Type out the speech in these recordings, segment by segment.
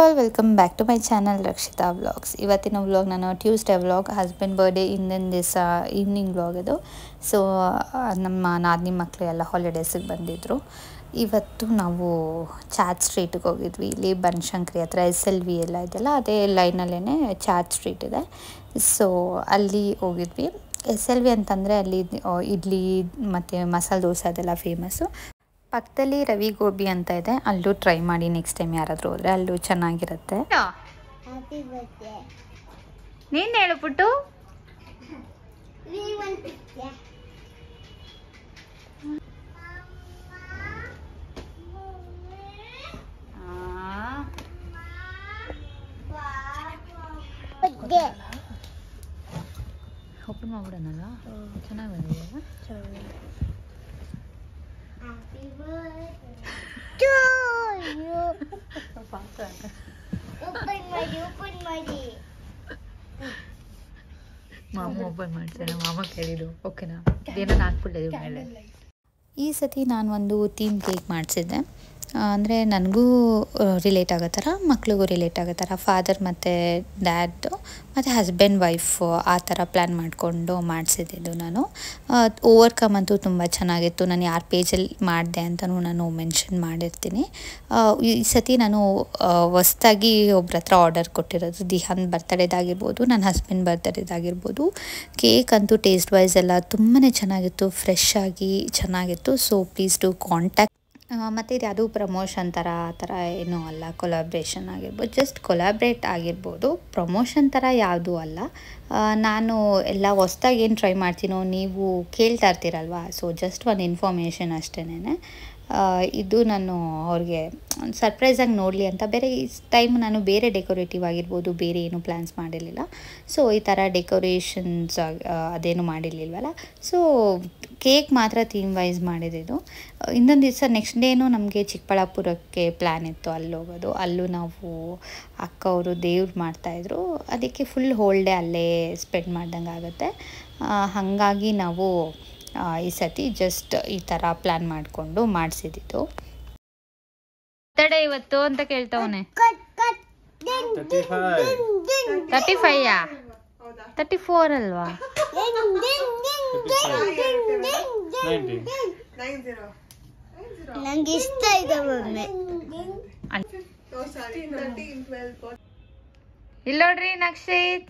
All welcome back to my channel Rakshita vlogs. ಇವತ್ತಿನ vlog ನಾನು Tuesday vlog, husband birthday ಹಿಂದಿನ ದಿವಸ ಈವ್ನಿಂಗ್ ವ್ಲಾಗ್ ಇದು. ಸೊ ನಮ್ಮ ನಾದಿನಿ ಮಕ್ಕಳು ಎಲ್ಲ ಹಾಲಿಡೇಸಿಗೆ ಬಂದಿದ್ದರು. ಇವತ್ತು ನಾವು ಚಾಟ್ ಸ್ಟ್ರೀಟಿಗೆ ಹೋಗಿದ್ವಿ. ಇಲ್ಲಿ ಬನಶಂಕರಿ ಹತ್ರ SLV ಎಲ್ಲ ಇದೆಯಲ್ಲ, ಅದೇ ಲೈನಲ್ಲೇ ಚಾಟ್ ಸ್ಟ್ರೀಟ್ ಇದೆ. ಸೊ ಅಲ್ಲಿ ಹೋಗಿದ್ವಿ. SLV ಅಂತಂದರೆ ಅಲ್ಲಿ ಇಡ್ಲಿ ಮತ್ತು ಮಸಾಲೆ ದೋಸೆ ಅದೆಲ್ಲ ಫೇಮಸ್ಸು. ಪಕ್ಕದಲ್ಲಿ ರವಿ ಗೋಬಿ ಅಂತ ಇದೆ, ಅಲ್ಲೂ ಟ್ರೈ ಮಾಡಿ ನೆಕ್ಸ್ಟ್ ಟೈಮ್ ಯಾರಾದರೂ ಹೋದರೆ, ಅಲ್ಲೂ ಚೆನ್ನಾಗಿರುತ್ತೆ. ನೀನು ಹೇಳ್ಬಿಟ್ಟು ಓಪನ್ ಮಾಡ್ಬಿಡೋಣಲ್ಲ, ಚೆನ್ನಾಗಿ ಬಂದಿದೆ. ಮಾಮ ಓಪನ್ ಮಾಡ್ತೇನೆ, ಮಾಮ ಕೇಳಿದ್ದು ಓಕೆನಾ, ಏನೋ ಹಾಕ್ಬಿಟ್ಟಿದ್ದೀವಿ ಮೇಲೆ. ಈ ಸತಿ ನಾನು ಒಂದು ಥೀಮ್ ಕೇಕ್ ಮಾಡಿಸಿದ್ದೆ. ಅಂದರೆ ನನಗೂ ರಿಲೇಟ್ ಆಗೋ ಥರ, ಮಕ್ಳಿಗೂ ರಿಲೇಟ್ ಆಗೋ ಥರ, ಫಾದರ್ ಮತ್ತು ಡ್ಯಾಡು ಮತ್ತು ಹಸ್ಬೆಂಡ್ ವೈಫ್ ಆ ಥರ ಪ್ಲ್ಯಾನ್ ಮಾಡಿಕೊಂಡು ಮಾಡಿಸಿದ್ದು ನಾನು. ಓವರ್ಕಮ್ ಅಂತೂ ತುಂಬ ಚೆನ್ನಾಗಿತ್ತು. ನಾನು ಯಾರ ಪೇಜಲ್ಲಿ ಮಾಡಿದೆ ಅಂತಲೂ ನಾನು ಮೆನ್ಷನ್ ಮಾಡಿರ್ತೀನಿ. ಈ ಸತಿ ನಾನು ಹೊಸ್ದಾಗಿ ಒಬ್ರ ಹತ್ರ ಆರ್ಡರ್ ಕೊಟ್ಟಿರೋದು. ದಿಹಾನ್ ಬರ್ತಡೇದಾಗಿರ್ಬೋದು, ನನ್ನ ಹಸ್ಬೆಂಡ್ ಬರ್ತಡೇದಾಗಿರ್ಬೋದು. ಕೇಕ್ ಅಂತೂ ಟೇಸ್ಟ್ ವೈಸ್ ಎಲ್ಲ ತುಂಬಾ ಚೆನ್ನಾಗಿತ್ತು, ಫ್ರೆಶ್ ಆಗಿ ಚೆನ್ನಾಗಿತ್ತು. So please to contact. ಮತ್ತು ಇದು ಯಾವುದೂ ಪ್ರಮೋಷನ್ ಥರ ಆ ಥರ ಏನೂ ಅಲ್ಲ, ಕೊಲಾಬ್ರೇಷನ್ ಆಗಿರ್ಬೋದು, ಜಸ್ಟ್ ಕೊಲಾಬ್ರೇಟ್ ಆಗಿರ್ಬೋದು, ಪ್ರಮೋಷನ್ ಥರ ಯಾವುದೂ ಅಲ್ಲ. ನಾನು ಎಲ್ಲ ಹೊಸ್ದಾಗಿ ಏನು ಟ್ರೈ ಮಾಡ್ತೀನೋ ನೀವು ಕೇಳ್ತಾ ಇರ್ತೀರಲ್ವ, ಸೊ ಜಸ್ಟ್ ಒಂದು ಇನ್ಫಾರ್ಮೇಷನ್ ಅಷ್ಟೇನೆ. ಇದು ನಾನು ಅವ್ರಿಗೆ ಸರ್ಪ್ರೈಸಾಗಿ ನೋಡಲಿ ಅಂತ. ಬೇರೆ ಈ ಟೈಮ್ ನಾನು ಬೇರೆ ಡೆಕೋರೇಟಿವ್ ಆಗಿರ್ಬೋದು ಬೇರೆ ಏನೂ ಪ್ಲ್ಯಾನ್ಸ್ ಮಾಡಿರಲಿಲ್ಲ. ಸೊ ಈ ಥರ ಡೆಕೋರೇಷನ್ಸ್ ಅದೇನು ಮಾಡಿರಲಿಲ್ವಲ್ಲ, ಸೊ ಕೇಕ್ ಮಾತ್ರ ಥೀಮ್ ವೈಸ್ ಮಾಡಿದ್ದು. ಇನ್ನೊಂದು ದಿವಸ ನೆಕ್ಸ್ಟ್ ಡೇನೂ ನಮಗೆ ಚಿಕ್ಕಬಳ್ಳಾಪುರಕ್ಕೆ ಪ್ಲ್ಯಾನ್ ಇತ್ತು, ಅಲ್ಲಿ ಹೋಗೋದು. ಅಲ್ಲೂ ನಾವು ಅಕ್ಕ ಅವರು ದೇವ್ರು ಮಾಡ್ತಾಯಿದ್ರು, ಅದಕ್ಕೆ ಫುಲ್ ಹೋಲ್ ಡೇ ಅಲ್ಲೇ ಸ್ಪೆಂಡ್ ಮಾಡ್ದಂಗೆ ಆಗುತ್ತೆ. ಹಾಗಾಗಿ ನಾವು ಈ ಸತಿ ಜಸ್ಟ್ ಈ ಥರ ಪ್ಲ್ಯಾನ್ ಮಾಡಿಕೊಂಡು ಮಾಡಿಸಿದ್ದು. ಬರ್ತಡೇ ಇವತ್ತು ಅಂತ ಕೇಳ್ತವನೆ. 35ಯಾ? 34 ಅಲ್ವಾ? ನಂಗೆ ಇಷ್ಟ ಇದೆ ಮಮ್ಮಿ. ಇಲ್ಲಿ ನೋಡ್ರಿ ನಕ್ಷಿತ್,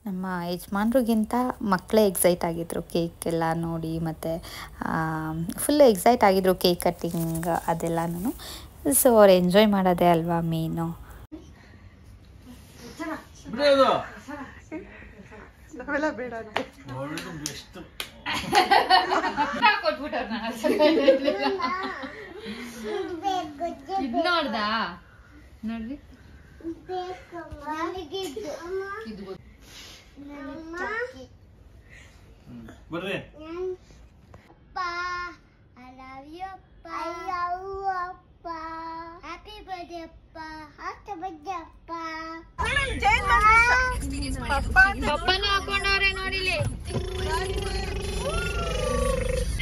ನಮ್ಮ ಯಜಮಾನ್ರಿಗಿಂತ ಮಕ್ಕಳೇ ಎಕ್ಸೈಟ್ ಆಗಿದ್ರು ಕೇಕ್ ಎಲ್ಲ ನೋಡಿ. ಮತ್ತು ಫುಲ್ ಎಕ್ಸೈಟ್ ಆಗಿದ್ರು ಕೇಕ್ ಕಟ್ಟಿಂಗ್ ಅದೆಲ್ಲನೂ. ಸೊ ಅವ್ರು ಎಂಜಾಯ್ ಮಾಡೋದೇ ಅಲ್ವಾ ಮೇನು. ನೋಡ್ದಾ ನೋಡ್ರಿ, ಬರ್ರಿ. ಅಪ್ಪ ಐ ಲವ್ ಯು ಅಪ್ಪ, ಐ ಲವ್ ಯು ಅಪ್ಪ, ಹ್ಯಾಪಿ ಬರ್ತ್ಡೇ ಅಪ್ಪ, ಹ್ಯಾಪಿ ಬರ್ತ್ಡೇ ಅಪ್ಪ. ಪಪ್ಪನೂ ಹಾಕೊಂಡವ್ರೆ ನೋಡಿಲಿ.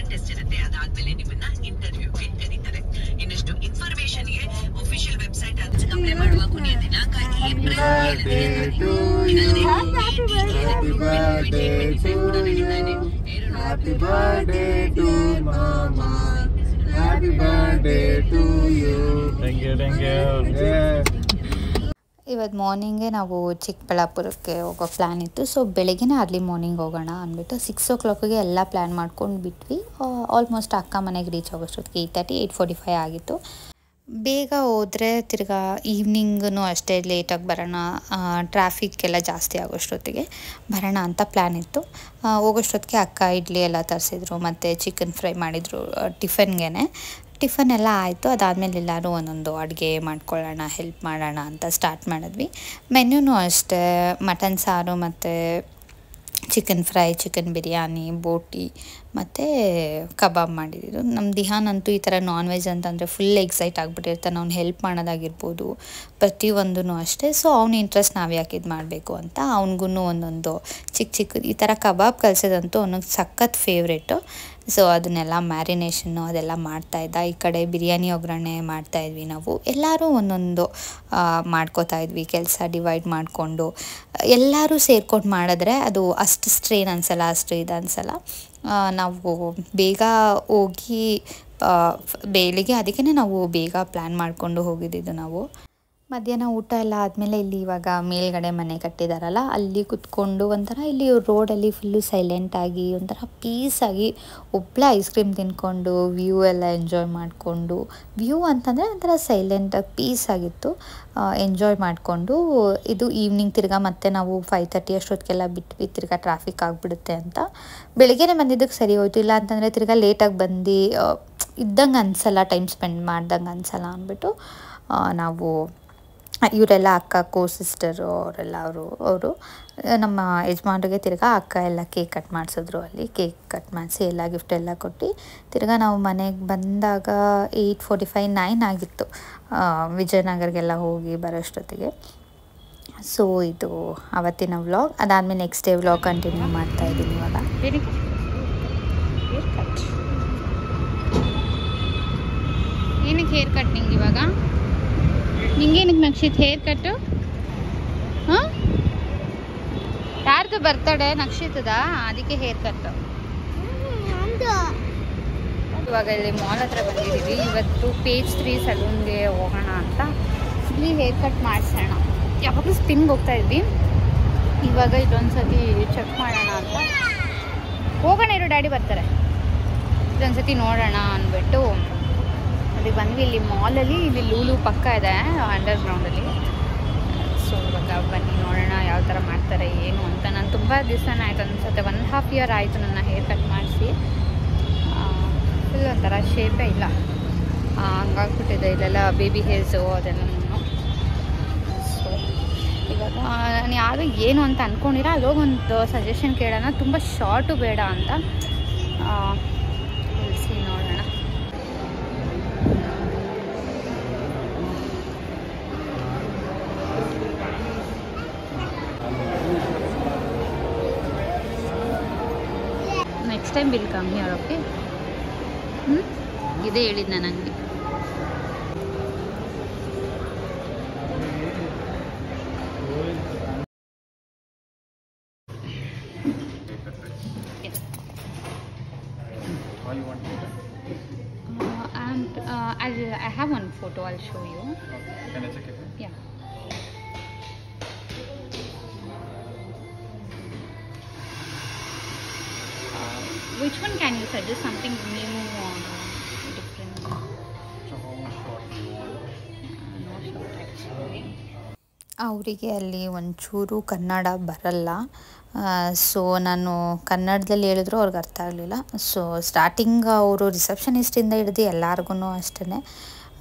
ಟೆಸ್ಟ್ ಇರುತ್ತೆ, ಅದಾದ್ಮೇಲೆ ನಿಮ್ಮನ್ನ ಇಂಟರ್ವ್ಯೂಗೆ ಕರೀತಾರೆ. ಇನ್ನಷ್ಟು ಇನ್ಫಾರ್ಮೇಶನ್ಗೆ ಅಫಿಷಿಯಲ್ ವೆಬ್ಸೈಟ್ ಅಪ್ಲೈ ಮಾಡುವ ಕೊನೆಯ ದಿನಾಂಕ ಏಪ್ರಿಲ್ 7 ಇದಲ್ಲದೆ Happy birthday to mama, happy birthday to you. Thank you. ಇವತ್ತು ಮಾರ್ನಿಂಗೇ ನಾವು ಚಿಕ್ಕಬಳ್ಳಾಪುರಕ್ಕೆ ಹೋಗೋ ಪ್ಲ್ಯಾನ್ ಇತ್ತು. ಸೊ ಬೆಳಗ್ಗೆನೇ ಅರ್ಲಿ ಮಾರ್ನಿಂಗ್ ಹೋಗೋಣ ಅಂದ್ಬಿಟ್ಟು 6 o'clock ಎಲ್ಲ ಪ್ಲ್ಯಾನ್ ಮಾಡ್ಕೊಂಡು ಬಿಟ್ವಿ. ಆಲ್ಮೋಸ್ಟ್ ಅಕ್ಕ ಮನೆಗೆ ರೀಚ್ ಆಗೋಷ್ಟೊತ್ತಿಗೆ 8:30, 8:45 ಆಗಿತ್ತು. ಬೇಗ ಹೋದರೆ ತಿರ್ಗಾ ಈವ್ನಿಂಗೂ ಅಷ್ಟೇ ಲೇಟಾಗಿ ಬರೋಣ, ಟ್ರಾಫಿಕ್ ಎಲ್ಲ ಜಾಸ್ತಿ ಆಗೋಷ್ಟೊತ್ತಿಗೆ ಬರೋಣ ಅಂತ ಪ್ಲ್ಯಾನ್ ಇತ್ತು. ಹೋಗೋಷ್ಟೊತ್ತಿಗೆ ಅಕ್ಕ ಇಡ್ಲಿ ಎಲ್ಲ ತರಿಸಿದ್ರು ಮತ್ತು ಚಿಕನ್ ಫ್ರೈ ಮಾಡಿದರು ಟಿಫನ್ಗೆ. ಟಿಫನ್ ಎಲ್ಲ ಆಯಿತು. ಅದಾದಮೇಲೆ ಎಲ್ಲರೂ ಒಂದೊಂದು ಅಡುಗೆ ಮಾಡ್ಕೊಳ್ಳೋಣ, ಹೆಲ್ಪ್ ಮಾಡೋಣ ಅಂತ ಸ್ಟಾರ್ಟ್ ಮಾಡಿದ್ವಿ. ಮೆನ್ಯೂನೂ ಅಷ್ಟೇ, ಮಟನ್ ಸಾರು ಮತ್ತು ಚಿಕನ್ ಫ್ರೈ, ಚಿಕನ್ ಬಿರಿಯಾನಿ, ಬೋಟಿ ಮತ್ತು ಕಬಾಬ್ ಮಾಡಿದ್ದು. ನಮ್ಮ ದಿಹಾನ್ ಅಂತೂ ಈ ಥರ ನಾನ್ ವೆಜ್ ಅಂತಂದರೆ ಫುಲ್ ಎಕ್ಸೈಟ್ ಆಗಿಬಿಟ್ಟಿರ್ತಾನೆ. ಅವ್ನು ಹೆಲ್ಪ್ ಮಾಡೋದಾಗಿರ್ಬೋದು ಪ್ರತಿಯೊಂದೂ ಅಷ್ಟೇ. ಸೊ ಅವ್ನ ಇಂಟ್ರೆಸ್ಟ್ ನಾವು ಯಾಕೆ ಇದು ಮಾಡಬೇಕು ಅಂತ ಅವ್ನಿಗೂ ಒಂದೊಂದು ಚಿಕ್ಕ ಈ ಥರ ಕಬಾಬ್ ಕಲಿಸೋದಂತೂ ಅವ್ನಿಗೆ ಸಖತ್ ಫೇವ್ರೇಟು. ಸೊ ಅದನ್ನೆಲ್ಲ ಮ್ಯಾರಿನೇಷನ್ನು ಅದೆಲ್ಲ ಮಾಡ್ತಾಯಿದ್ದ. ಈ ಕಡೆ ಬಿರಿಯಾನಿ ಒಗ್ಗರಣೆ ಮಾಡ್ತಾಯಿದ್ವಿ ನಾವು. ಎಲ್ಲರೂ ಒಂದೊಂದು ಮಾಡ್ಕೋತಾಯಿದ್ವಿ, ಕೆಲಸ ಡಿವೈಡ್ ಮಾಡಿಕೊಂಡು ಎಲ್ಲರೂ ಸೇರ್ಕೊಂಡು ಮಾಡಿದ್ರೆ ಅದು ಅಷ್ಟು ಸ್ಟ್ರೇನ್ ಅನಿಸಲ್ಲ, ಅಷ್ಟು ಇದು ಅನಿಸಲ್ಲ. ನಾವು ಬೇಗ ಹೋಗಿ ಬೆಳಿಗ್ಗೆ ಅದಕ್ಕೇ ನಾವು ಬೇಗ ಪ್ಲ್ಯಾನ್ ಮಾಡಿಕೊಂಡು ಹೋಗಿದ್ದಿದ್ದು ನಾವು. ಮಧ್ಯಾಹ್ನ ಊಟ ಎಲ್ಲ ಆದಮೇಲೆ ಇಲ್ಲಿ ಇವಾಗ ಮೇಲ್ಗಡೆ ಮನೆ ಕಟ್ಟಿದಾರಲ್ಲ ಅಲ್ಲಿ ಕುತ್ಕೊಂಡು ಒಂಥರ ಇಲ್ಲಿ ರೋಡಲ್ಲಿ ಫುಲ್ಲು ಸೈಲೆಂಟಾಗಿ ಒಂಥರ ಪೀಸಾಗಿ ಒಬ್ಬಳೆ ಐಸ್ ಕ್ರೀಮ್ ತಿನ್ಕೊಂಡು ವ್ಯೂ ಎಲ್ಲ ಎಂಜಾಯ್ ಮಾಡಿಕೊಂಡು, ವ್ಯೂ ಅಂತಂದರೆ ಒಂಥರ ಸೈಲೆಂಟಾಗಿ ಪೀಸಾಗಿತ್ತು. ಎಂಜಾಯ್ ಮಾಡಿಕೊಂಡು ಇದು ಈವ್ನಿಂಗ್ ತಿರ್ಗಾ ಮತ್ತೆ ನಾವು 5:30 ಅಷ್ಟೊತ್ತಿಗೆಲ್ಲ ಬಿಟ್ವಿ. ತಿರ್ಗಾ ಟ್ರಾಫಿಕ್ ಆಗಿಬಿಡುತ್ತೆ ಅಂತ ಬೆಳಿಗ್ಗೆನೇ ಬಂದಿದ್ದಕ್ಕೆ ಸರಿ ಹೋಯ್ತು. ಇಲ್ಲ ಅಂತಂದರೆ ತಿರ್ಗಾ ಲೇಟಾಗಿ ಬಂದು ಇದ್ದಂಗೆ ಅನಿಸಲ್ಲ, ಟೈಮ್ ಸ್ಪೆಂಡ್ ಮಾಡ್ದಂಗೆ ಅನಿಸಲ್ಲ ಅಂದ್ಬಿಟ್ಟು ನಾವು ಇವರೆಲ್ಲ ಅಕ್ಕ ಸಿಸ್ಟರು ಅವರೆಲ್ಲ ಅವರು ನಮ್ಮ ಯಜಮಾನ್ರಿಗೆ ತಿರ್ಗಾ ಅಕ್ಕ ಎಲ್ಲ ಕೇಕ್ ಕಟ್ ಮಾಡಿಸಿದ್ರು. ಅಲ್ಲಿ ಕೇಕ್ ಕಟ್ ಮಾಡಿಸಿ ಎಲ್ಲ ಗಿಫ್ಟ್ ಎಲ್ಲ ಕೊಟ್ಟು ತಿರ್ಗಾ ನಾವು ಮನೆಗೆ ಬಂದಾಗ 8:45, 9 ಆಗಿತ್ತು ವಿಜಯನಗರ್ಗೆಲ್ಲ ಹೋಗಿ ಬರೋಷ್ಟೊತ್ತಿಗೆ. ಸೊ ಇದು ಅವತ್ತಿನ ವ್ಲಾಗ್. ಅದಾದಮೇಲೆ ನೆಕ್ಸ್ಟ್ ಡೇ ವ್ಲಾಗ್ ಕಂಟಿನ್ಯೂ ಮಾಡ್ತಾಯಿದ್ದೀನಿ ಇವಾಗ. ಏನಕ್ಕೆ ಹೇರ್ ಕಟ್ ನಿಂಗೆ ಇವಾಗ? ನಿಂಗೇನಕ್ಕೆ ನಕ್ಷಿತ್ ಹೇರ್ ಕಟ್ಟು? ಹಾಂ, ಯಾರ್ದು ಬರ್ತಡೇ? ನಕ್ಷಿತದ, ಅದಕ್ಕೆ ಹೇರ್ ಕಟ್ಟು. ಇವಾಗ ಇಲ್ಲಿ ಮಾಲ್ ಹತ್ರ ಬಂದಿದ್ದೀವಿ. ಇವತ್ತು ಪೇಜ್ 3 ಸಲೂನ್ಗೆ ಹೋಗೋಣ ಅಂತ ಇಲ್ಲಿ ಹೇರ್ ಕಟ್ ಮಾಡಿಸೋಣ. ಯಾವಾಗಲೂ ಸ್ಪಿನ್ಗೆ ಹೋಗ್ತಾ ಇದ್ವಿ, ಇವಾಗ ಇದೊಂದ್ಸತಿ ಚೆಕ್ ಮಾಡೋಣ ಅಂತ ಹೋಗೋಣ. ಇರೋ ಡ್ಯಾಡಿ ಬರ್ತಾರೆ, ಇದೊಂದ್ಸತಿ ನೋಡೋಣ ಅಂದ್ಬಿಟ್ಟು ಅಲ್ಲಿ ಬಂದ್ವಿ. ಇಲ್ಲಿ ಮಾಲಲ್ಲಿ ಇಲ್ಲಿ ಲೂಲು ಪಕ್ಕ ಇದೆ ಅಂಡರ್ ಗ್ರೌಂಡಲ್ಲಿ. ಸೊ ಇವಾಗ ಬನ್ನಿ ನೋಡೋಣ ಯಾವ ಥರ ಮಾಡ್ತಾರೆ ಏನು ಅಂತ. ನಾನು ತುಂಬ ದಿವಸನೇ ಆಯ್ತು ಅನ್ಸುತ್ತೆ, 1.5 year ಆಯಿತು ನನ್ನ ಹೇರ್ ಕಟ್ ಮಾಡಿಸಿ. ಫುಲ್ ಒಂಥರ ಶೇಪೇ ಇಲ್ಲ, ಹಂಗಾಗ್ಬಿಟ್ಟಿದೆ. ಇಲ್ಲೆಲ್ಲ ಬೇಬಿ ಹೇರ್ಸು ಅದೆಲ್ಲ. ಸೊ ಇವಾಗ ನಾನು ಯಾರು ಏನು ಅಂತ ಅಂದ್ಕೊಂಡಿರ ಅಲ್ಲೋಗಿ ಒಂದು ಸಜೆಷನ್ ಕೇಳೋಣ. ತುಂಬ ಶಾರ್ಟು ಬೇಡ ಅಂತ ತಿಳಿಸಿ ನೋಡೋಣ. ನೆಕ್ಸ್ಟ್ ಟೈಮ್ ಬಿಲ್ ಕಮ್ಮಿ ಅವರಕ್ಕೆ. ಇದೇ ಹೇಳಿದ್ನ ನನಗೆ. I have one photo, I'll show you. Okay. Can I check it? Yeah. Which one can you suggest? Something new or different? So how short do you want? No short actually. ಅವರಿಗೆ ಅಲ್ಲಿ ಒಂಚೂರು ಕನ್ನಡ ಬರಲ್ಲ. So ನಾನು ಕನ್ನಡದಲ್ಲಿ ಹೇಳಿದ್ರು ಅವ್ರಿಗೆ ಅರ್ಥ ಆಗಲಿಲ್ಲ. ಸೊ ಸ್ಟಾರ್ಟಿಂಗ್ ಅವರು ರಿಸೆಪ್ಷನಿಸ್ಟಿಂದ ಹಿಡಿದು ಎಲ್ಲರಿಗೂ ಅಷ್ಟೇ.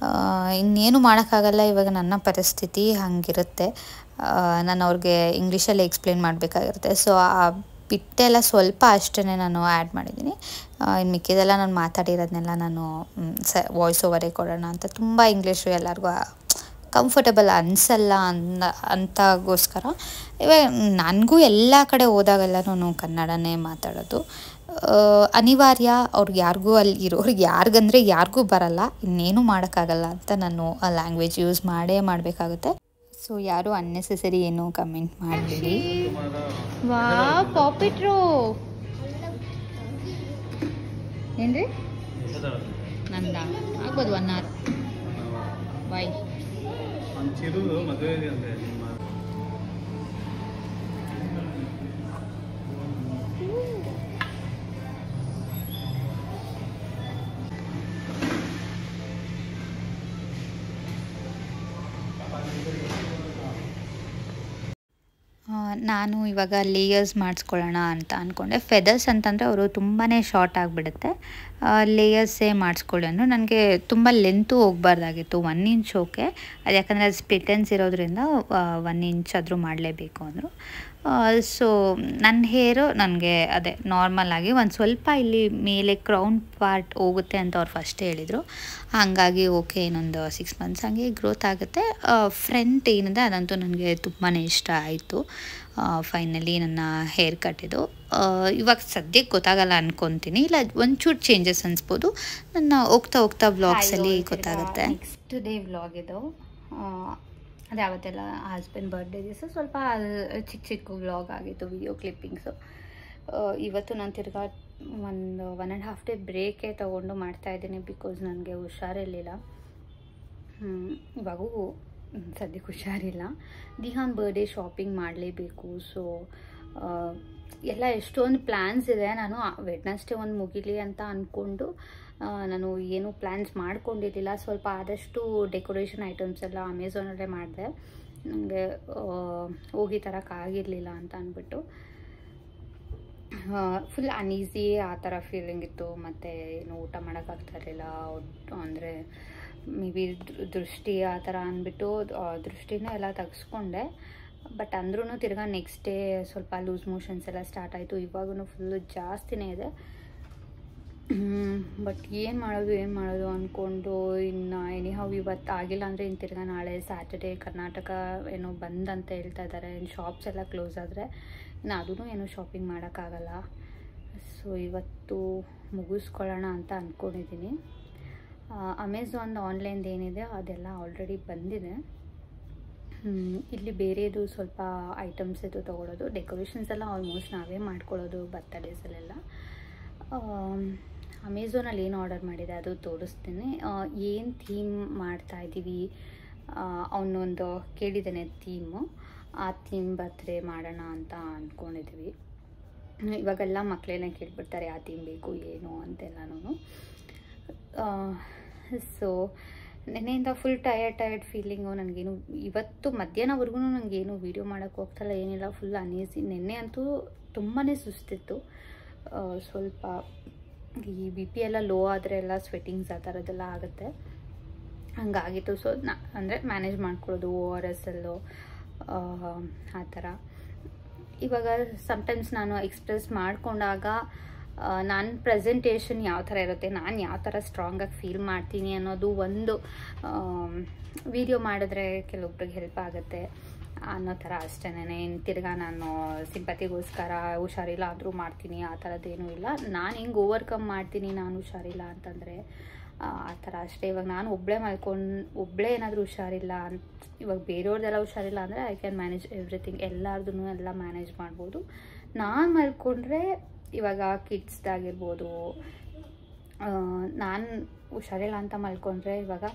ಇನ್ನೇನು ಮಾಡೋಕ್ಕಾಗಲ್ಲ, ಇವಾಗ ನನ್ನ ಪರಿಸ್ಥಿತಿ ಹಾಗಿರುತ್ತೆ. ನಾನು ಅವ್ರಿಗೆ ಇಂಗ್ಲೀಷಲ್ಲಿ ಎಕ್ಸ್ಪ್ಲೇನ್ ಮಾಡಬೇಕಾಗಿರುತ್ತೆ. ಸೊ ಆ ಬಿಟ್ಟೆಲ್ಲ ಸ್ವಲ್ಪ ಅಷ್ಟೇ ನಾನು ಆ್ಯಡ್ ಮಾಡಿದ್ದೀನಿ. ಇನ್ನು ಮಿಕ್ಕಿದೆಲ್ಲ ನಾನು ಮಾತಾಡಿರೋದನ್ನೆಲ್ಲ ನಾನು ವಾಯ್ಸ್ ಓವರೇ ಕೊಡೋಣ ಅಂತ. ತುಂಬ ಇಂಗ್ಲೀಷು ಎಲ್ಲರಿಗೂ ಕಂಫರ್ಟಬಲ್ ಅನಿಸಲ್ಲ ಅಂತಾಗೋಸ್ಕರ ಇವಾಗ ನನಗೂ ಎಲ್ಲ ಕಡೆ ಹೋದಾಗೆಲ್ಲ ನಾನು ಕನ್ನಡನೇ ಮಾತಾಡೋದು ಅನಿವಾರ್ಯ. ಅವ್ರಿಗೆ ಯಾರಿಗೂ ಅಲ್ಲಿ ಇರೋರಿಗೆ ಯಾರಿಗಂದರೆ ಯಾರಿಗೂ ಬರಲ್ಲ, ಇನ್ನೇನು ಮಾಡೋಕ್ಕಾಗಲ್ಲ ಅಂತ ನಾನು ಆ ಲ್ಯಾಂಗ್ವೇಜ್ ಯೂಸ್ ಮಾಡಬೇಕಾಗುತ್ತೆ. ಸೊ ಯಾರು ಅನ್ನೆಸೆಸರಿ ಏನು ಕಮೆಂಟ್ ಮಾಡಬೇಡಿ. ವಾ ಪಾಪಿಟ್ರು ಏನ್ರಿ ನಂದ ಆಗ್ಬೋದು 1 hour. ಬಾಯ್. ನಾನು ಇವಾಗ ಲೇಯರ್ಸ್ ಮಾಡಿಸ್ಕೊಳ್ಳೋಣ ಅಂತ ಅಂದ್ಕೊಂಡೆ. ಫೆದರ್ಸ್ ಅಂತಂದರೆ ಅವರು ತುಂಬಾ ಶಾರ್ಟ್ ಆಗಿಬಿಡುತ್ತೆ. ಲೇಯರ್ಸೇ ಮಾಡಿಸ್ಕೊಳ್ಳಿ ಅಂದರು. ನನಗೆ ತುಂಬ ಲೆಂತು ಹೋಗಬಾರ್ದಾಗಿತ್ತು, 1 inch ಓಕೆ. ಅದು ಯಾಕಂದರೆ ಅದು ಸ್ಪ್ಲಿಟೆನ್ಸ್ ಇರೋದ್ರಿಂದ 1 inch ಆದರೂ ಮಾಡಲೇಬೇಕು ಅಂದರು. ಸೊ ನನ್ನ ಹೇರು ನನಗೆ ಅದೇ ನಾರ್ಮಲ್ ಆಗಿ ಒಂದು ಸ್ವಲ್ಪ ಇಲ್ಲಿ ಮೇಲೆ ಕ್ರೌನ್ ಪಾರ್ಟ್ ಹೋಗುತ್ತೆ ಅಂತ ಅವ್ರು ಫಸ್ಟ್ ಹೇಳಿದರು. ಹಾಗಾಗಿ ಓಕೆ ಇನ್ನೊಂದು 6 ಮಂತ್ಸ್ ಹಂಗೆ ಗ್ರೋತ್ ಆಗುತ್ತೆ. ಫ್ರಂಟ್ ಏನಿದೆ ಅದಂತೂ ನನಗೆ ತುಂಬಾ ಇಷ್ಟ ಆಯಿತು. ಫೈನಲಿ ನನ್ನ ಹೇರ್ ಕಟ್ ಇದು. ಇವಾಗ ಸದ್ಯಕ್ಕೆ ಗೊತ್ತಾಗಲ್ಲ ಅನ್ಕೊತೀನಿ, ಇಲ್ಲ ಒಂಚೂರು ಚೇಂಜಸ್ ಅನಿಸ್ಬೋದು. ನನ್ನ ಹೋಗ್ತಾ ವ್ಲಾಗ್ಸಲ್ಲಿ ಗೊತ್ತಾಗುತ್ತೆ. ನೆಕ್ಸ್ಟ್ ಡೇ ವ್ಲಾಗ್ ಇದು. ಅದೇ ಅವತ್ತೆಲ್ಲ ಹಸ್ಬೆಂಡ್ ಬರ್ಡೇ ದಿವಸ ಸ್ವಲ್ಪ ಚಿಕ್ಕ ವ್ಲಾಗ್ ಆಗಿತ್ತು, ವಿಡಿಯೋ ಕ್ಲಿಪ್ಪಿಂಗ್ಸು. ಇವತ್ತು ನಾನು ತಿರ್ಗಾ ಒಂದು 1.5 ಡೇ ಬ್ರೇಕೇ ತೊಗೊಂಡು ಮಾಡ್ತಾಯಿದ್ದೀನಿ, ಬಿಕಾಸ್ ನನಗೆ ಹುಷಾರಿರಲಿಲ್ಲ. ಇವಾಗೂ ಸದ್ಯಕ್ಕೆ ಹುಷಾರಿಲ್ಲ. ದಿಹಾನ್ ಬರ್ಡೇ ಶಾಪಿಂಗ್ ಮಾಡಲೇಬೇಕು. ಸೊ ಎಲ್ಲ ಎಷ್ಟೊಂದು ಪ್ಲ್ಯಾನ್ಸ್ ಇದೆ. ನಾನು ವೆಡ್ನಸ್ಡೇ ಒಂದು ಮುಗಿಲಿ ಅಂತ ಅಂದ್ಕೊಂಡು ನಾನು ಏನೂ ಪ್ಲ್ಯಾನ್ಸ್ ಮಾಡ್ಕೊಂಡಿರಲಿಲ್ಲ. ಸ್ವಲ್ಪ ಆದಷ್ಟು ಡೆಕೋರೇಷನ್ ಐಟಮ್ಸ್ ಎಲ್ಲ ಅಮೆಝಾನಲ್ಲೇ ಮಾಡಿದೆ. ನನಗೆ ಹೋಗಿ ತರೋಕ್ಕಾಗಿರಲಿಲ್ಲ ಅಂತ ಅಂದ್ಬಿಟ್ಟು ಫುಲ್ ಅನ್ಈಸಿ ಆ ಥರ ಫೀಲಿಂಗ್ ಇತ್ತು. ಮತ್ತು ಏನು ಊಟ ಮಾಡೋಕ್ಕಾಗ್ತಾಯಿರಲಿಲ್ಲ. ಅಂದರೆ ಮೇ ಬಿ ದೃಷ್ಟಿ ಆ ಥರ ಅಂದ್ಬಿಟ್ಟು ದೃಷ್ಟಿನೂ ಎಲ್ಲ ತೆಗೆಸ್ಕೊಂಡೆ. ಬಟ್ ಅಂದ್ರೂ ತಿರ್ಗಾ ನೆಕ್ಸ್ಟ್ ಡೇ ಸ್ವಲ್ಪ ಲೂಸ್ ಮೋಷನ್ಸ್ ಎಲ್ಲ ಸ್ಟಾರ್ಟ್ ಆಯಿತು. ಇವಾಗೂ ಫುಲ್ಲು ಜಾಸ್ತಿನೇ ಇದೆ. ಬಟ್ ಏನು ಮಾಡೋದು ಅಂದ್ಕೊಂಡು ಇನ್ನು ಎನಿಹಾವ್ ಇವತ್ತು ಆಗಿಲ್ಲ ಅಂದರೆ ಇನ್ನು ತಿರ್ಗಾ ನಾಳೆ ಸ್ಯಾಟರ್ಡೇ ಕರ್ನಾಟಕ ಏನೋ ಬಂದ್ ಅಂತ ಹೇಳ್ತಾ ಇದ್ದಾರೆ. ಇನ್ನು ಶಾಪ್ಸ್ ಎಲ್ಲ ಕ್ಲೋಸ್ ಆದರೆ ಇನ್ನು ಅದೂ ಏನೋ ಶಾಪಿಂಗ್ ಮಾಡೋಕ್ಕಾಗಲ್ಲ. ಸೊ ಇವತ್ತು ಮುಗಿಸ್ಕೊಳ್ಳೋಣ ಅಂತ ಅಂದ್ಕೊಂಡಿದ್ದೀನಿ. ಅಮೆಝಾನ್ ಆನ್ಲೈನ್ದು ಏನಿದೆ ಅದೆಲ್ಲ ಆಲ್ರೆಡಿ ಬಂದಿದೆ. ಇಲ್ಲಿ ಬೇರೆದು ಸ್ವಲ್ಪ ಐಟಮ್ಸ್ ಇದು ತೊಗೊಳೋದು. ಡೆಕೋರೇಷನ್ಸ್ ಎಲ್ಲ ಆಲ್ಮೋಸ್ಟ್ ನಾವೇ ಮಾಡ್ಕೊಳ್ಳೋದು ಬರ್ತ್ಡೇಸಲ್ಲೆಲ್ಲ. ಅಮೆಝಾನಲ್ಲಿ ಏನು ಆರ್ಡರ್ ಮಾಡಿದೆ ಅದು ತೋರಿಸ್ತೀನಿ. ಏನು ಥೀಮ್ ಮಾಡ್ತಾಯಿದ್ದೀವಿ ಅವನೊಂದು ಕೇಳಿದ್ದೇನೆ ಥೀಮು. ಆ ಥೀಮ್ ಬರ್ತ್ಡೇ ಮಾಡೋಣ ಅಂತ ಅಂದ್ಕೊಂಡಿದ್ದೀವಿ. ಇವಾಗೆಲ್ಲ ಮಕ್ಕಳೇನೆ ಕೇಳ್ಬಿಡ್ತಾರೆ ಯಾವ ಥೀಮ್ ಬೇಕು ಏನು ಅಂತೆಲ್ಲನೂ. ಸೊ ನೆನ್ನೆಯಿಂದ ಫುಲ್ ಟಯರ್ಡ್ ಫೀಲಿಂಗು. ನನಗೇನು ಇವತ್ತು ಮಧ್ಯಾಹ್ನವರೆಗೂ ನನಗೇನು ವೀಡಿಯೋ ಮಾಡೋಕ್ಕೆ ಹೋಗ್ತಾಯಿಲ್ಲ, ಏನಿಲ್ಲ. ಫುಲ್ ಅನೀಸಿ. ನೆನ್ನೆ ಅಂತೂ ತುಂಬಾ ಸುಸ್ತಿತ್ತು. ಸ್ವಲ್ಪ ಈ BP ಎಲ್ಲ ಲೋ ಆದರೆ ಎಲ್ಲ ಸ್ವೆಟ್ಟಿಂಗ್ಸ್ ಆ ಥರದ್ದೆಲ್ಲ ಆಗುತ್ತೆ, ಹಂಗಾಗಿತ್ತು. ಸೊ ಅಂದರೆ ಮ್ಯಾನೇಜ್ ಮಾಡ್ಕೊಳ್ಳೋದು ORS ಆ ಥರ. ಇವಾಗ ಸಮ್ಟೈಮ್ಸ್ ನಾನು ಎಕ್ಸ್ಪ್ರೆಸ್ ಮಾಡಿಕೊಂಡಾಗ ನನ್ನ ಪ್ರೆಸೆಂಟೇಷನ್ ಯಾವ ಥರ ಇರುತ್ತೆ, ನಾನು ಯಾವ ಥರ ಸ್ಟ್ರಾಂಗಾಗಿ ಫೀಲ್ ಮಾಡ್ತೀನಿ ಅನ್ನೋದು ಒಂದು ವಿಡಿಯೋ ಮಾಡಿದ್ರೆ ಕೆಲವೊಬ್ರಿಗೆ ಹೆಲ್ಪ್ ಆಗುತ್ತೆ ಅನ್ನೋ ಥರ ಅಷ್ಟೇನೆ. ಇನ್ನು ತಿರ್ಗಾ ನಾನು ಸಿಂಪತಿಗೋಸ್ಕರ ಹುಷಾರಿಲ್ಲ ಅಂದರೂ ಮಾಡ್ತೀನಿ ಆ ಥರದ್ದೇನೂ ಇಲ್ಲ. ನಾನು ಹೆಂಗೆ ಓವರ್ಕಮ್ ಮಾಡ್ತೀನಿ ನಾನು ಹುಷಾರಿಲ್ಲ ಅಂತಂದರೆ ಆ ಥರ ಅಷ್ಟೇ. ಇವಾಗ ನಾನು ಒಬ್ಬಳೇ ಏನಾದರೂ ಹುಷಾರಿಲ್ಲ ಇವಾಗ ಬೇರೆಯವ್ರದ್ದೆಲ್ಲ ಹುಷಾರಿಲ್ಲ ಅಂದರೆ ಐ ಕ್ಯಾನ್ ಮ್ಯಾನೇಜ್ ಎವ್ರಿಥಿಂಗ್. ಎಲ್ಲರದೂ ಎಲ್ಲ ಮ್ಯಾನೇಜ್ ಮಾಡ್ಬೋದು. ನಾನು ಮಲ್ಕೊಂಡ್ರೆ ಇವಾಗ ಕಿಡ್ಸ್ದಾಗಿರ್ಬೋದು, ನಾನು ಹುಷಾರಿಲ್ಲ ಅಂತ ಮಲ್ಕೊಂಡ್ರೆ ಇವಾಗ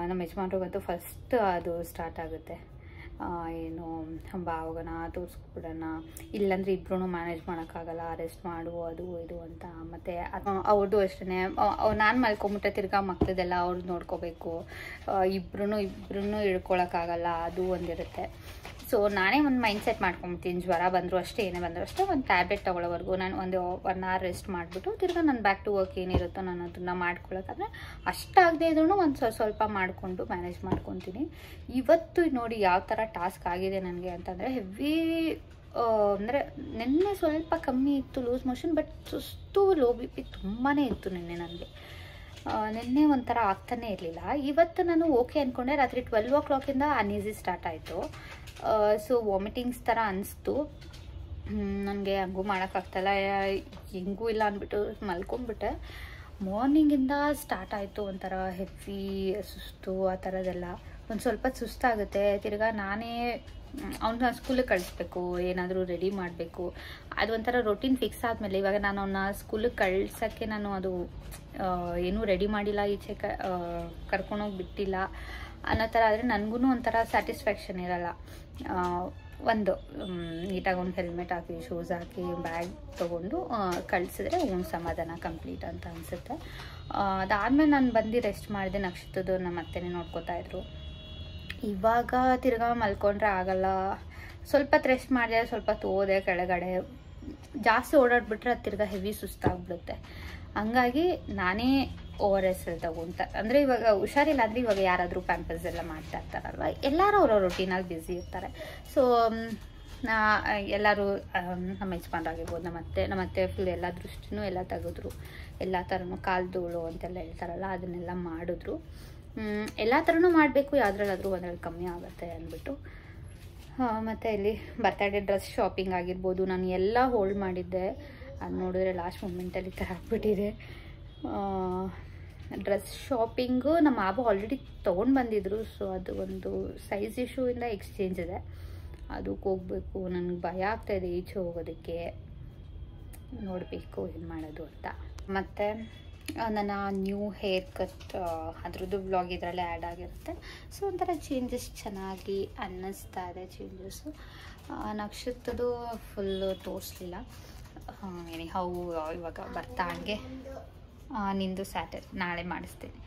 ನಮ್ಮ ಯಜಮಾನ್ರಿಗಂತೂ ಫಸ್ಟ್ ಅದು ಸ್ಟಾರ್ಟ್ ಆಗುತ್ತೆ. ಏನು ಬಾ ಹೋಗೋಣ ತೋರಿಸ್ಬಿಡೋಣ, ಇಲ್ಲಾಂದರೆ ಇಬ್ಬರೂ ಮ್ಯಾನೇಜ್ ಮಾಡೋಕ್ಕಾಗಲ್ಲ, ರೆಸ್ಟ್ ಮಾಡು ಅದು ಇದು ಅಂತ. ಮತ್ತು ಅವ್ರದ್ದು ಅಷ್ಟೇ. ನಾನು ಮಲ್ಕೊಂಬಿಟ್ಟೆ ತಿರ್ಗಾ ಮಕ್ಕಳದೆಲ್ಲ ಅವ್ರದ್ದು ನೋಡ್ಕೋಬೇಕು, ಇಬ್ಬರೂ ಇಳ್ಕೊಳಕ್ಕಾಗಲ್ಲ, ಅದು ಒಂದಿರುತ್ತೆ. ಸೊ ನಾನೇ ಒಂದು ಮೈಂಡ್ ಸೆಟ್ ಮಾಡ್ಕೊಂಬಿಡ್ತೀನಿ. ಜ್ವರ ಬಂದರೂ ಅಷ್ಟೇ, ಏನೇ ಬಂದರೂ ಅಷ್ಟೇ, ಒಂದು ಟ್ಯಾಬ್ಲೆಟ್ ತೊಗೊಳ್ಳೋವರೆಗೂ ನಾನು 1 hour ರೆಸ್ಟ್ ಮಾಡಿಬಿಟ್ಟು ತಿರ್ಗಾ ನಾನು ಬ್ಯಾಕ್ ಟು ವರ್ಕ್ ಏನಿರುತ್ತೋ ನಾನು ಅದನ್ನು ಮಾಡ್ಕೊಳಕ್ಕಾದ್ರೆ ಅಷ್ಟಾಗದೇ ಇದ್ರೂ ಒಂದು ಸ್ವಲ್ಪ ಮಾಡಿಕೊಂಡು ಮ್ಯಾನೇಜ್ ಮಾಡ್ಕೊತೀನಿ. ಇವತ್ತು ನೋಡಿ ಯಾವ ಥರ ಟಾಸ್ಕ್ ಆಗಿದೆ ನನಗೆ ಅಂತಂದರೆ ಹೆವಿ. ಅಂದರೆ ನಿನ್ನೆ ಸ್ವಲ್ಪ ಕಮ್ಮಿ ಇತ್ತು ಲೂಸ್ ಮೋಷನ್, ಬಟ್ ಸುಸ್ತು ಲೋ BP ತುಂಬಾ ಇತ್ತು ನಿನ್ನೆ ನನಗೆ. ನಿನ್ನೆ ಒಂಥರ ಆಗ್ತಾನೆ ಇರಲಿಲ್ಲ. ಇವತ್ತು ನಾನು ಓಕೆ ಅಂದ್ಕೊಂಡೆ. ರಾತ್ರಿ 12 o'clock ಅನ್ಈಸಿ ಸ್ಟಾರ್ಟ್ ಆಯಿತು. ಸೊ ವಾಮಿಟಿಂಗ್ಸ್ ಥರ ಅನಿಸ್ತು ನನಗೆ. ಹಂಗೂ ಮಾಡೋಕ್ಕಾಗ್ತಾಯಿಲ್ಲ, ಹೆಂಗೂ ಇಲ್ಲ ಅಂದ್ಬಿಟ್ಟು ಮಲ್ಕೊಂಡ್ಬಿಟ್ಟೆ. ಮಾರ್ನಿಂಗಿಂದ ಸ್ಟಾರ್ಟ್ ಆಯಿತು ಒಂಥರ ಹೆವಿ ಸುಸ್ತು ಆ ಥರದ್ದೆಲ್ಲ. ಒಂದು ಸ್ವಲ್ಪ ಸುಸ್ತಾಗುತ್ತೆ. ತಿರ್ಗಾ ನಾನೇ ಅವನ್ನ ಸ್ಕೂಲಿಗೆ ಕಳಿಸ್ಬೇಕು, ಏನಾದರೂ ರೆಡಿ ಮಾಡಬೇಕು. ಅದು ಒಂಥರ ರೊಟೀನ್ ಫಿಕ್ಸ್ ಆದಮೇಲೆ ಇವಾಗ ನಾನು ಅವನ್ನ ಸ್ಕೂಲಿಗೆ ಕಳ್ಸೋಕ್ಕೆ ನಾನು ಅದು ಏನೂ ರೆಡಿ ಮಾಡಿಲ್ಲ, ಈಚೆ ಕರ್ಕೊಂಡೋಗಿ ಬಿಟ್ಟಿಲ್ಲ ಅನ್ನೋ ಥರ ಆದರೆ ನನಗೂ ಒಂಥರ ಸ್ಯಾಟಿಸ್ಫ್ಯಾಕ್ಷನ್ ಇರಲ್ಲ. ಒಂದು ನೀಟಾಗಿ ಒಂದು ಹೆಲ್ಮೆಟ್ ಹಾಕಿ, ಶೂಸ್ ಹಾಕಿ, ಬ್ಯಾಗ್ ತೊಗೊಂಡು ಕಳಿಸಿದ್ರೆ ಸಮಾಧಾನ ಕಂಪ್ಲೀಟ್ ಅಂತ ಅನಿಸುತ್ತೆ. ಅದಾದಮೇಲೆ ನಾನು ಬಂದು ರೆಸ್ಟ್ ಮಾಡಿದೆ. ನಕ್ಷತ್ರದ್ದು ನಮ್ಮ ಅತ್ತೆನೇ ನೋಡ್ಕೋತಾಯಿದ್ರು. ಇವಾಗ ತಿರ್ಗಾ ಮಲ್ಕೊಂಡ್ರೆ ಆಗಲ್ಲ. ಸ್ವಲ್ಪ ರೆಸ್ಟ್ ಮಾಡಿದೆ, ಸ್ವಲ್ಪ ಹೋದೆ ಕೆಳಗಡೆ. ಜಾಸ್ತಿ ಓಡಾಡ್ಬಿಟ್ರೆ ಅದು ತಿರ್ಗಾ ಹೆವಿ ಸುಸ್ತಾಗ್ಬಿಡುತ್ತೆ. ಹಂಗಾಗಿ ನಾನೇ ORS ತಗೊಂತ. ಅಂದರೆ ಇವಾಗ ಹುಷಾರಿಲ್ಲ ಅಂದರೆ ಇವಾಗ ಯಾರಾದರೂ ಪ್ಯಾಂಪರ್ಸ್ ಎಲ್ಲ ಮಾಡ್ತಾ ಇರ್ತಾರಲ್ವ, ಎಲ್ಲರೂ ಅವರ ರೊಟೀನಲ್ಲಿ ಬ್ಯುಸಿ ಇರ್ತಾರೆ. ಸೊ ಎಲ್ಲರೂ ನಮ್ಮ ಯಜಮಾನ್ರಾಗಿರ್ಬೋದು ನಮ್ಮ ಅತ್ತೆ ಫುಲ್ ಎಲ್ಲ ದೃಷ್ಟಿನೂ ಎಲ್ಲ ತೆಗೆದ್ರು, ಎಲ್ಲ ಥರನೂ ಕಾಲು ಧೂಳು ಅಂತೆಲ್ಲ ಹೇಳ್ತಾರಲ್ಲ ಅದನ್ನೆಲ್ಲ ಮಾಡಿದ್ರು. ಎಲ್ಲ ಥರನೂ ಮಾಡಬೇಕು, ಯಾವುದ್ರಲ್ಲಾದರೂ ಒಂದ್ರಲ್ಲಿ ಕಮ್ಮಿ ಆಗುತ್ತೆ ಅಂದ್ಬಿಟ್ಟು. ಮತ್ತು ಇಲ್ಲಿ ಬರ್ತಡೇ ಡ್ರೆಸ್ ಶಾಪಿಂಗ್ ಆಗಿರ್ಬೋದು, ನಾನು ಎಲ್ಲ ಹೋಲ್ಡ್ ಮಾಡಿದ್ದೆ, ಅದು ನೋಡಿದ್ರೆ ಲಾಸ್ಟ್ ಮೂಮೆಂಟಲ್ಲಿ ಈ ಥರ ಆಗ್ಬಿಟ್ಟಿದೆ. ಡ್ರೆಸ್ ಶಾಪಿಂಗು ನಮ್ಮ ಮಾವ ಆಲ್ರೆಡಿ ತೊಗೊಂಡು ಬಂದಿದ್ರು, ಸೊ ಅದು ಒಂದು ಸೈಜ್ ಇಶ್ಯೂಯಿಂದ ಎಕ್ಸ್ಚೇಂಜ್ ಇದೆ, ಅದಕ್ಕೆ ಹೋಗ್ಬೇಕು. ನನಗೆ ಭಯ ಆಗ್ತಾಯಿದೆ ಈಚೆ ಹೋಗೋದಕ್ಕೆ, ನೋಡಬೇಕು ಏನು ಮಾಡೋದು ಅಂತ. ಮತ್ತು ನನ್ನ ನ್ಯೂ ಹೇರ್ ಕಟ್ ಅದ್ರದ್ದು ವ್ಲಾಗ್ ಇದರಲ್ಲೇ ಆ್ಯಡ್ ಆಗಿರುತ್ತೆ. ಸೊ ಒಂಥರ ಚೇಂಜಸ್ ಚೆನ್ನಾಗಿ ಅನ್ನಿಸ್ತಾ ಇದೆ ಚೇಂಜಸ್ಸು. ನಕ್ಷತ್ರದ್ದು ಫುಲ್ಲು ತೋರಿಸ್ಲಿಲ್ಲ. ಹೌ ಇವಾಗ ಬರ್ತಾ ಹಂಗೆ ನಿಂದು ನಾಳೆ ಮಾಡಿಸ್ತೀನಿ.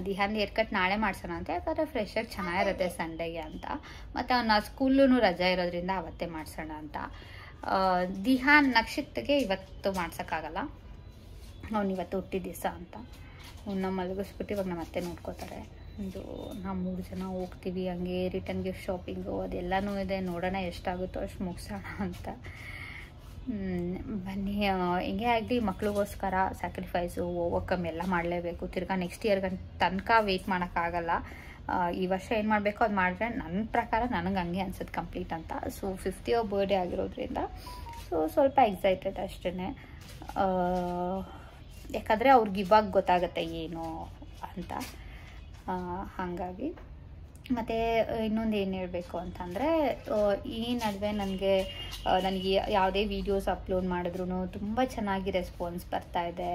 ದಿಹಾನ್ ಹೇರ್ ಕಟ್ ನಾಳೆ ಮಾಡ್ಸೋಣ ಅಂತ, ಯಾಕಂದರೆ ಫ್ರೆಶಾಗಿ ಚೆನ್ನಾಗಿರುತ್ತೆ ಸಂಡೇಗೆ ಅಂತ. ಮತ್ತು ಅವನ ಸ್ಕೂಲೂ ರಜೆ ಇರೋದ್ರಿಂದ ಅವತ್ತೇ ಮಾಡಿಸೋಣ ಅಂತ. ದಿಹಾನ್ ನಕ್ಷತ್ರಗೆ ಇವತ್ತು ಮಾಡ್ಸೋಕ್ಕಾಗಲ್ಲ, ಅವ್ನು ಇವತ್ತು ಹುಟ್ಟಿದ ದಿವಸ ಅಂತ. ಅವ್ನ ಮಲಗಿಸ್ಬಿಟ್ಟು ಇವಾಗ ನಮ್ಮ ಅತ್ತೆ ನೋಡ್ಕೋತಾರೆ. ಇದು ನಾವು 3 ಜನ ಹೋಗ್ತೀವಿ, ಹಂಗೆ ರಿಟರ್ನ್ ಗಿಫ್ಟ್ ಶಾಪಿಂಗು ಅದೆಲ್ಲನೂ ಇದೆ. ನೋಡೋಣ ಎಷ್ಟಾಗುತ್ತೋ ಅಷ್ಟು ಮುಗಿಸೋಣ ಅಂತ. ಬನ್ನಿ, ಹಿಂಗೆ ಆಗಲಿ ಮಕ್ಳಿಗೋಸ್ಕರ ಸ್ಯಾಕ್ರಿಫೈಸು ಓವರ್ಕಮ್ ಎಲ್ಲ ಮಾಡಲೇಬೇಕು. ತಿರ್ಗಾ ನೆಕ್ಸ್ಟ್ ಇಯರ್ ತನಕ ವೆಯ್ಟ್ ಮಾಡೋಕ್ಕಾಗಲ್ಲ. ಈ ವರ್ಷ ಏನು ಮಾಡಬೇಕು ಅದು ಮಾಡಿದ್ರೆ ನನ್ನ ಪ್ರಕಾರ ನನಗೆ ಹಂಗೆ ಅನ್ಸುತ್ತೆ ಕಂಪ್ಲೀಟ್ ಅಂತ. ಸೊ 50th ಬರ್ಡೇ ಆಗಿರೋದ್ರಿಂದ ಸೊ ಸ್ವಲ್ಪ ಎಕ್ಸೈಟೆಡ್ ಅಷ್ಟೇ. ಯಾಕಂದರೆ ಅವ್ರಿಗೆ ಇವಾಗ ಗೊತ್ತಾಗುತ್ತೆ ಏನು ಅಂತ, ಹಾಗಾಗಿ. ಮತ್ತು ಇನ್ನೊಂದು ಏನು ಹೇಳಬೇಕು ಅಂತಂದರೆ, ಈ ನಡುವೆ ನನಗೆ ಯಾವುದೇ ವೀಡಿಯೋಸ್ ಅಪ್ಲೋಡ್ ಮಾಡಿದ್ರೂ ತುಂಬ ಚೆನ್ನಾಗಿ ರೆಸ್ಪಾನ್ಸ್ ಬರ್ತಾಯಿದೆ,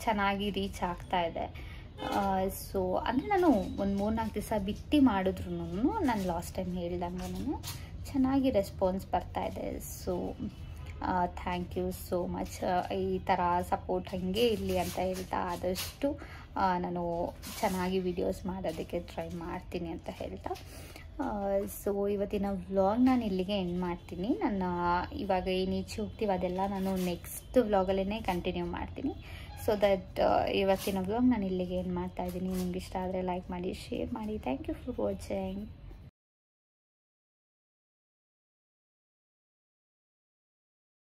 ಚೆನ್ನಾಗಿ ರೀಚ್ ಆಗ್ತಾಯಿದೆ. ಸೊ ಅಂದರೆ ನಾನು ಒಂದು 3-4 ದಿವಸ ಬಿಟ್ಟು ಮಾಡಿದ್ರು ನಾನು ಲಾಸ್ಟ್ ಟೈಮ್ ಹೇಳ್ದಂಗೆ ಚೆನ್ನಾಗಿ ರೆಸ್ಪಾನ್ಸ್ ಬರ್ತಾಯಿದೆ. So thank you so much. ಈ ಥರ ಸಪೋರ್ಟ್ ಹಾಗೆ ಇರಲಿ ಅಂತ ಹೇಳ್ತಾ ಆದಷ್ಟು ನಾನು ಚೆನ್ನಾಗಿ ವಿಡಿಯೋಸ್ ಮಾಡೋದಕ್ಕೆ ಟ್ರೈ ಮಾಡ್ತೀನಿ ಅಂತ ಹೇಳ್ತಾ, ಸೊ ಇವತ್ತಿನ ವ್ಲಾಗ್ ನಾನು ಇಲ್ಲಿಗೆ ಎಂಡ್ ಮಾಡ್ತೀನಿ. ನನ್ನ ಇವಾಗ ಏನು ಈಚೆ ಹೋಗ್ತೀವಿ ಅದೆಲ್ಲ ನಾನು ನೆಕ್ಸ್ಟ್ ವ್ಲಾಗಲ್ಲೇ ಕಂಟಿನ್ಯೂ ಮಾಡ್ತೀನಿ. ಸೊ ದಟ್ ಇವತ್ತಿನ ವ್ಲಾಗ್ ನಾನು ಇಲ್ಲಿಗೆ ಎಂಡ್ ಮಾಡ್ತಾಯಿದ್ದೀನಿ. ನಿಮ್ಗೆ ಇಷ್ಟ ಆದರೆ ಲೈಕ್ ಮಾಡಿ, ಶೇರ್ ಮಾಡಿ. Thank you for watching.